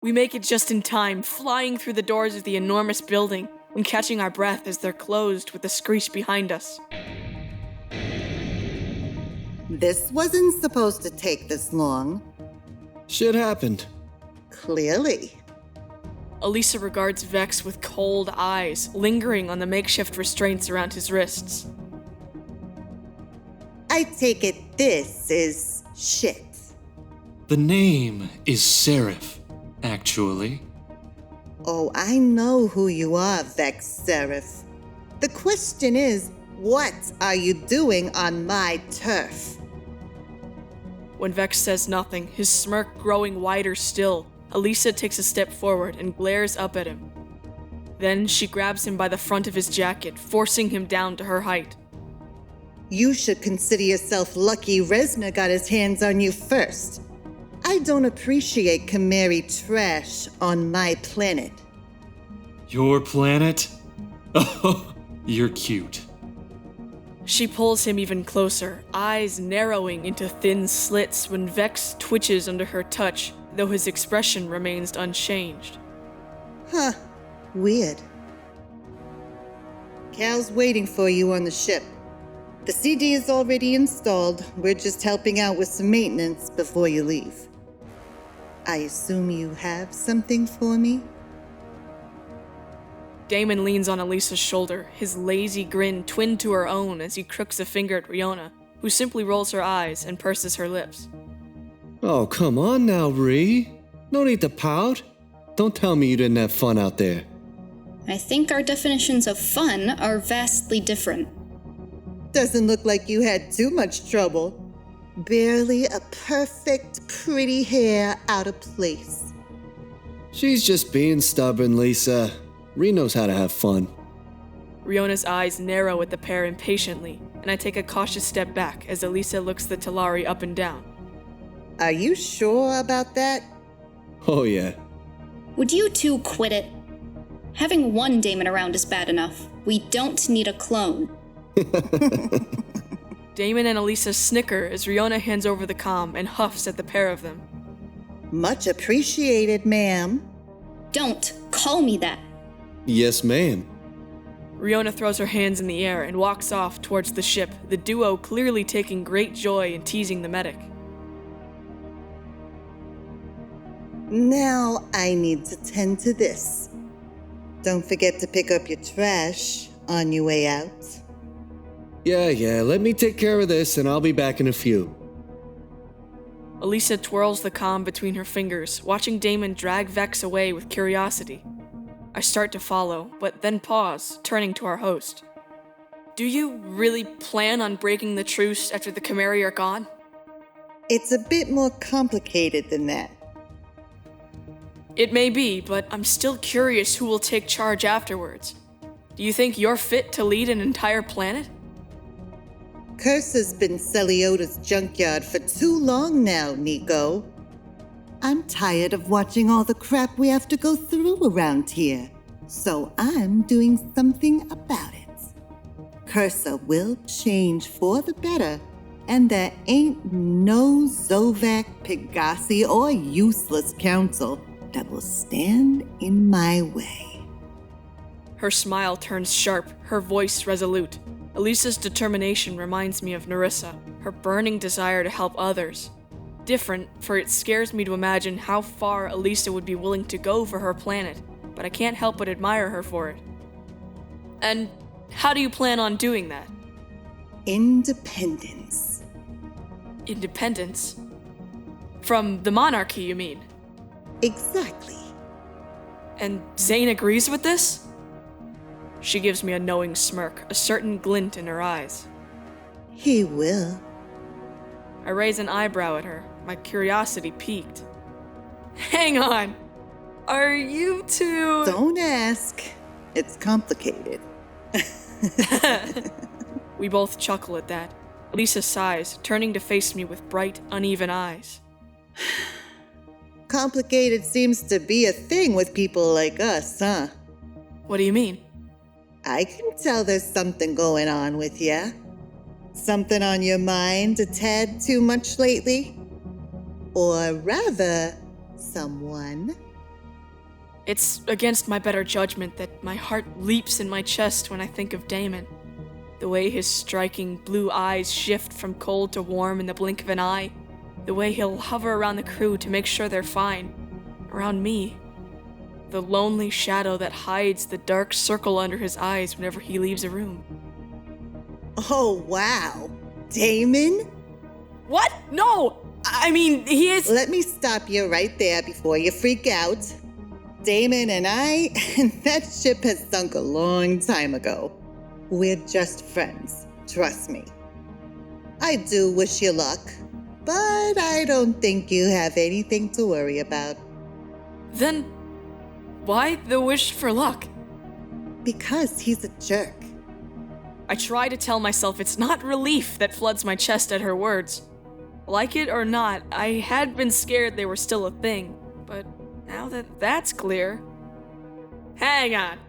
We make it just in time, flying through the doors of the enormous building and catching our breath as they're closed with a screech behind us. This wasn't supposed to take this long. Shit happened. Clearly. Elisa regards Vex with cold eyes, lingering on the makeshift restraints around his wrists. I take it this is shit. The name is Seraph, actually. Oh, I know who you are, Vex Seraph. The question is, what are you doing on my turf? When Vex says nothing, his smirk growing wider still, Elisa takes a step forward and glares up at him. Then she grabs him by the front of his jacket, forcing him down to her height. You should consider yourself lucky Resna got his hands on you first. I don't appreciate Chimeri trash on my planet. Your planet? Oh, you're cute. She pulls him even closer, eyes narrowing into thin slits when Vex twitches under her touch, though his expression remains unchanged. Huh. Weird. Cal's waiting for you on the ship. The CD is already installed. We're just helping out with some maintenance before you leave. I assume you have something for me? Damon leans on Elisa's shoulder, his lazy grin twinned to her own as he crooks a finger at Riona, who simply rolls her eyes and purses her lips. Oh, come on now, Ree. No need to pout. Don't tell me you didn't have fun out there. I think our definitions of fun are vastly different. Doesn't look like you had too much trouble. Barely a perfect, pretty hair out of place. She's just being stubborn, Lisa. Ree knows how to have fun. Riona's eyes narrow at the pair impatiently, and I take a cautious step back as Elisa looks the Talari up and down. Are you sure about that? Oh, yeah. Would you two quit it? Having one Damon around is bad enough. We don't need a clone. Damon and Elisa snicker as Riona hands over the comm and huffs at the pair of them. Much appreciated, ma'am. Don't call me that. Yes, ma'am. Riona throws her hands in the air and walks off towards the ship, the duo clearly taking great joy in teasing the medic. Now I need to tend to this. Don't forget to pick up your trash on your way out. Yeah, let me take care of this and I'll be back in a few. Elisa twirls the comm between her fingers, watching Damon drag Vex away with curiosity. I start to follow, but then pause, turning to our host. Do you really plan on breaking the truce after the Chimeri are gone? It's a bit more complicated than that. It may be, but I'm still curious who will take charge afterwards. Do you think you're fit to lead an entire planet? Curse has been Celiota's junkyard for too long now, Nico. I'm tired of watching all the crap we have to go through around here, so I'm doing something about it. Cursa will change for the better, and there ain't no Zovac, Pegasi, or useless council that will stand in my way. Her smile turns sharp, her voice resolute. Elisa's determination reminds me of Nerissa, her burning desire to help others. Different, for it scares me to imagine how far Elisa would be willing to go for her planet, but I can't help but admire her for it. And how do you plan on doing that? Independence. Independence? From the monarchy, you mean? Exactly. And Zane agrees with this? She gives me a knowing smirk, a certain glint in her eyes. He will. I raise an eyebrow at her, my curiosity piqued. Hang on! Are you two... Don't ask. It's complicated. We both chuckle at that. Lisa sighs, turning to face me with bright, uneven eyes. Complicated seems to be a thing with people like us, huh? What do you mean? I can tell there's something going on with ya. Something on your mind a tad too much lately? Or rather, someone. It's against my better judgment that my heart leaps in my chest when I think of Damon. The way his striking blue eyes shift from cold to warm in the blink of an eye. The way he'll hover around the crew to make sure they're fine. Around me. The lonely shadow that hides the dark circle under his eyes whenever he leaves a room. Oh, wow. Damon? What? No! I mean, he is— Let me stop you right there before you freak out. Damon and I, that ship has sunk a long time ago. We're just friends, trust me. I do wish you luck, but I don't think you have anything to worry about. Then why the wish for luck? Because he's a jerk. I try to tell myself it's not relief that floods my chest at her words. Like it or not, I had been scared they were still a thing, but now that that's clear— Hang on.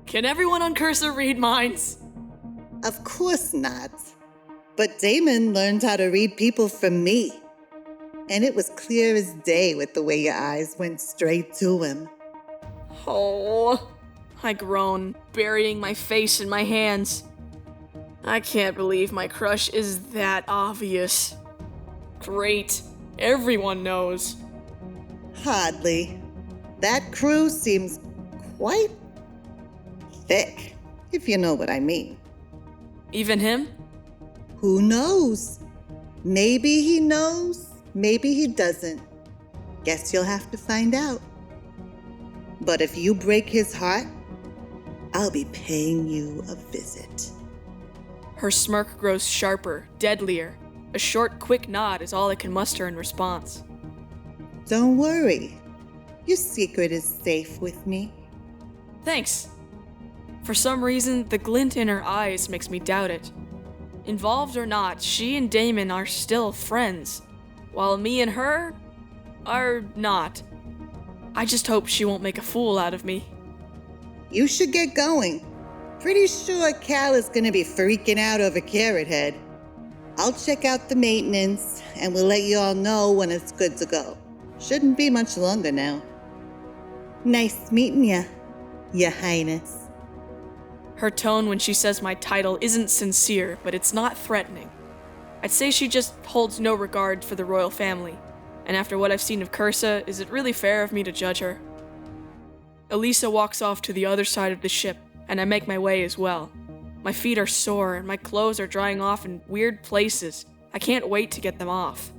Can everyone on Cursor read minds? Of course not. But Damon learned how to read people from me. And it was clear as day with the way your eyes went straight to him. Oh, I groan, burying my face in my hands. I can't believe my crush is that obvious. Great. Everyone knows. Hardly. That crew seems quite thick, if you know what I mean. Even him? Who knows? Maybe he knows, maybe he doesn't. Guess you'll have to find out. But if you break his heart, I'll be paying you a visit. Her smirk grows sharper, deadlier. A short, quick nod is all I can muster in response. Don't worry. Your secret is safe with me. Thanks. For some reason, the glint in her eyes makes me doubt it. Involved or not, she and Damon are still friends, while me and her are not. I just hope she won't make a fool out of me. You should get going. Pretty sure Cal is gonna be freaking out over Carrot Head. I'll check out the maintenance, and we'll let you all know when it's good to go. Shouldn't be much longer now. Nice meeting ya, Your Highness. Her tone when she says my title isn't sincere, but it's not threatening. I'd say she just holds no regard for the royal family, and after what I've seen of Cursa, is it really fair of me to judge her? Elisa walks off to the other side of the ship, and I make my way as well. My feet are sore, and my clothes are drying off in weird places. I can't wait to get them off.